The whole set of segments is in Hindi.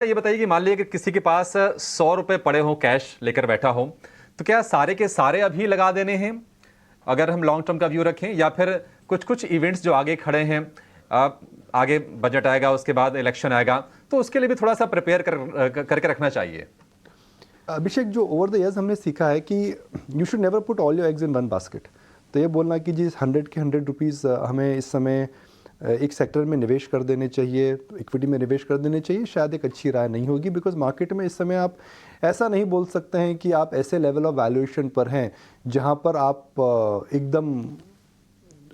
ये बताइए कि मान लीजिए कि किसी के पास 100 रुपए पड़े हों, कैश लेकर बैठा हो, तो क्या सारे के सारे अभी लगा देने हैं अगर हम लॉन्ग टर्म का व्यू रखें, या फिर कुछ कुछ इवेंट्स जो आगे खड़े हैं, आगे बजट आएगा, उसके बाद इलेक्शन आएगा, तो उसके लिए भी थोड़ा सा प्रिपेयर करके रखना चाहिए। अभिषेक, जो ओवर द इयर्स हमने सीखा है कि you should never put all your eggs in one basket. तो ये बोलना कि जी 100 के 100 रुपीज़ हमें इस समय एक सेक्टर में निवेश कर देने चाहिए, इक्विटी में निवेश कर देने चाहिए, शायद एक अच्छी राय नहीं होगी। बिकॉज मार्केट में इस समय आप ऐसा नहीं बोल सकते हैं कि आप ऐसे लेवल ऑफ वैल्यूएशन पर हैं जहां पर आप एकदम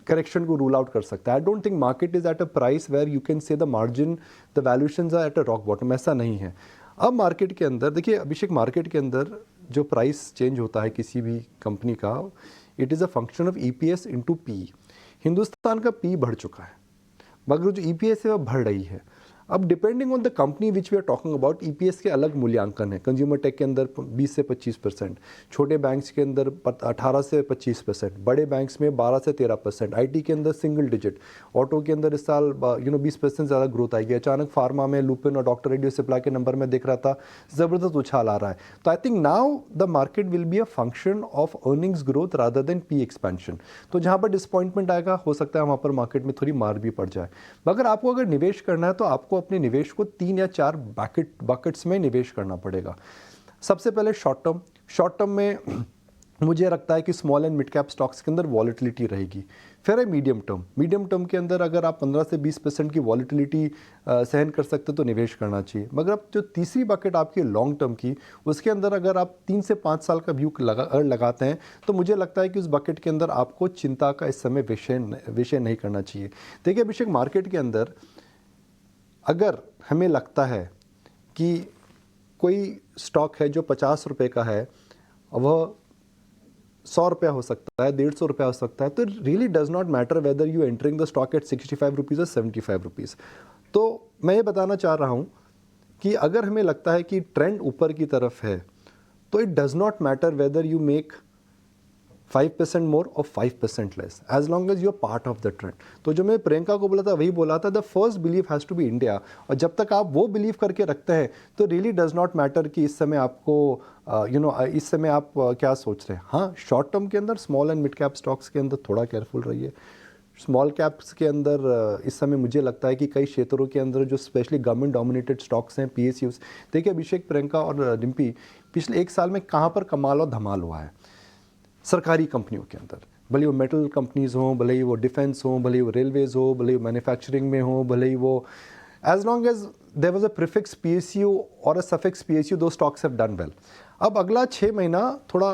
करेक्शन को रूल आउट कर सकता है। I don't think market is at a price where you can say the margin the valuations are at a rock bottom, ऐसा नहीं है। अब मार्केट के अंदर देखिए अभिषेक, मार्केट के अंदर जो प्राइस चेंज होता है किसी भी कंपनी का, it is a function of EPS into P. Hindustan का पी बढ़ चुका है, मगर जो ईपीएस है वह बढ़ रही है। अब depending on the company which we are talking about, EPS के अलग मूल्यांकन है। कंज्यूमर टेक के अंदर 20 से 25%, छोटे बैंक्स के अंदर 18 से 25%, बड़े बैंक्स में 12 से 13%, आईटी के अंदर सिंगल डिजिट, ऑटो के अंदर इस साल 20% ज़्यादा ग्रोथ आएगी। अचानक फार्मा में लुपिन और डॉक्टर रेड्डी सप्लाई के नंबर में दिख रहा था, ज़बरदस्त उछाल आ रहा है। तो I think now the market will be a function of earnings growth rather than P expansion. तो जहाँ पर डिसअपॉइंटमेंट आएगा, हो सकता है वहाँ पर मार्केट में थोड़ी मार भी पड़ जाए। मगर आपको अगर निवेश करना है तो आपको अपने निवेश को 3 या 4 बकेट्स में निवेश करना पड़ेगा। सबसे पहले शॉर्ट टर्म में मुझे लगता है कि small and mid cap stocks के अंदर वॉलेटिलिटी रहेगी। फिर है मीडियम टर्म के अंदर अगर आप 15 से 20% की वॉलेटिलिटी सहन कर सकते तो निवेश करना चाहिए। मगर अब जो तीसरी बकेट आपकी लॉन्ग टर्म की, उसके अंदर अगर आप 3 से 5 साल का व्यू लगाते हैं तो मुझे लगता है कि उस बकेट के अंदर आपको चिंता का इस समय विषय नहीं करना चाहिए। देखिए अभिषेक, मार्केट के अंदर अगर हमें लगता है कि कोई स्टॉक है जो 50 रुपये का है, वह 100 रुपया हो सकता है, 150 रुपया हो सकता है, तो really does not matter whether you entering the stock at 65 rupees और 75 रुपीज़। तो मैं ये बताना चाह रहा हूँ कि अगर हमें लगता है कि ट्रेंड ऊपर की तरफ है, तो it does not matter whether you make 5% more और 5% less, as long as you are part of the trend. तो जो मैं प्रियंका को बोला था वही बोला था, the first believe has to be India. और जब तक आप वो बिलीव करके रखते हैं तो रियली डज नॉट मैटर कि इस समय आपको इस समय आप क्या सोच रहे हैं। हाँ, शॉर्ट टर्म के अंदर small and mid cap stocks के अंदर थोड़ा केयरफुल रहिए। स्मॉल कैप्स के अंदर इस समय मुझे लगता है कि कई क्षेत्रों के अंदर जो स्पेशली गवर्नमेंट डोमिनेटेड स्टॉक्स हैं, पीएसयूज, देखिए अभिषेक, प्रियंका और डिम्पी, पिछले 1 साल में कहाँ पर कमाल और धमाल हुआ है सरकारी कंपनियों के अंदर। भले वो मेटल कंपनीज़ हों, भले ही वो डिफेंस हों, भले ही वो रेलवेज़ हो, भले ही मैन्युफैक्चरिंग में हो, भले ही वो, as long as there was a prefix PSU और अ सफिक्स पीएसयू, दो स्टॉक्स हैव डन वेल। अब अगला 6 महीना थोड़ा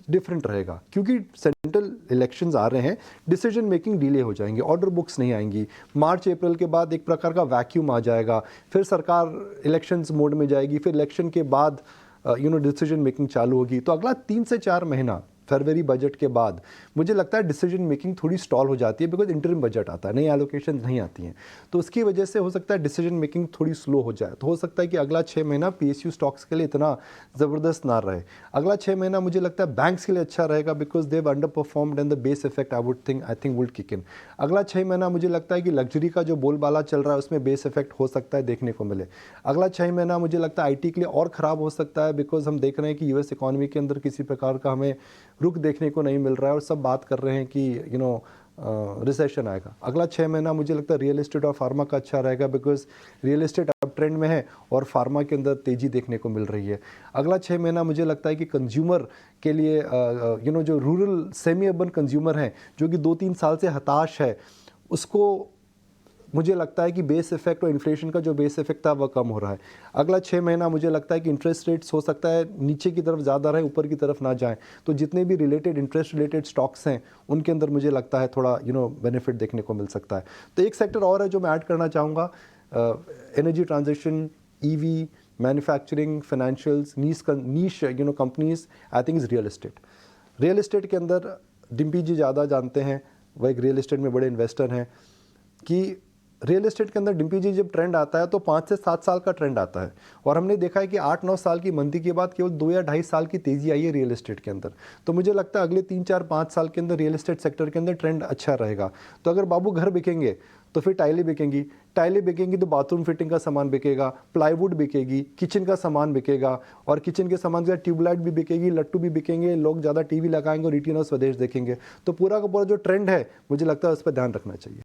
डिफरेंट रहेगा क्योंकि सेंट्रल इलेक्शंस आ रहे हैं, डिसीजन मेकिंग डिले हो जाएंगे, ऑर्डर बुक्स नहीं आएंगी। मार्च अप्रैल के बाद एक प्रकार का वैक्यूम आ जाएगा, फिर सरकार इलेक्शंस मोड में जाएगी, फिर इलेक्शन के बाद डिसीजन मेकिंग चालू होगी। तो अगला 3 से 4 महीना फरवरी बजट के बाद मुझे लगता है डिसीजन मेकिंग थोड़ी स्टॉल हो जाती है, बिकॉज इंटरिम बजट आता है, नई एलोकेशन नहीं आती हैं, तो उसकी वजह से हो सकता है डिसीजन मेकिंग थोड़ी स्लो हो जाए। तो हो सकता है कि अगला 6 महीना पीएसयू स्टॉक्स के लिए इतना ज़बरदस्त ना रहे। अगला 6 महीना मुझे लगता है बैंक्स के लिए अच्छा रहेगा, because they underperformed and the base effect I think would kick in. अगला 6 महीना मुझे लगता है कि लग्जरी का जो बोलबाला चल रहा है उसमें बेस इफेक्ट हो सकता है देखने को मिले। अगला 6 महीना मुझे लगता है आईटी के लिए और ख़राब हो सकता है, बिकॉज हम देख रहे हैं कि यूएस इकॉनमी के अंदर किसी प्रकार का हमें रुख देखने को नहीं मिल रहा है और सब बात कर रहे हैं कि रिसेशन आएगा। अगला 6 महीना मुझे लगता है रियल एस्टेट और फार्मा का अच्छा रहेगा, बिकॉज रियल एस्टेट अब ट्रेंड में है और फार्मा के अंदर तेज़ी देखने को मिल रही है। अगला 6 महीना मुझे लगता है कि कंज्यूमर के लिए जो रूरल सेमी अर्बन कंज्यूमर हैं, जो कि 2-3 साल से हताश है, उसको मुझे लगता है कि बेस इफेक्ट और इन्फ्लेशन का जो बेस इफेक्ट था वह कम हो रहा है। अगला 6 महीना मुझे लगता है कि इंटरेस्ट रेट्स हो सकता है नीचे की तरफ ज़्यादा रहें, ऊपर की तरफ ना जाएं, तो जितने भी इंटरेस्ट रिलेटेड स्टॉक्स हैं उनके अंदर मुझे लगता है थोड़ा बेनिफिट देखने को मिल सकता है। तो एक सेक्टर और है जो मैं ऐड करना चाहूँगा, energy transition, EV, manufacturing, financials, niche companies, I think is real estate. Real estate के अंदर डिम्पी जी ज़्यादा जानते हैं, वह एक रियल एस्टेट में बड़े इन्वेस्टर हैं, कि रियल एस्टेट के अंदर डिम्पी जी जब ट्रेंड आता है तो 5 से 7 साल का ट्रेंड आता है, और हमने देखा है कि 8-9 साल की मंदी के बाद केवल 2 या 2.5 साल की तेज़ी आई है रियल एस्टेट के अंदर। तो मुझे लगता है अगले 3-4-5 साल के अंदर रियल एस्टेट सेक्टर के अंदर ट्रेंड अच्छा रहेगा। तो अगर बाबू घर बिकेंगे तो फिर टाइलें बिकेंगी, टाइलें बिकेंगी तो बाथरूम फिटिंग का सामान बिकेगा, प्लाईवुड बिकेगी, किचन का सामान बिकेगा, और किचन के सामान के साथ ट्यूबलाइट भी बिकेगी, लट्टू भी बिकेंगे, लोग ज़्यादा टीवी लगाएंगे और ईटीएन और स्वदेश देखेंगे। तो पूरा का पूरा जो ट्रेंड है, मुझे लगता है उस पर ध्यान रखना चाहिए।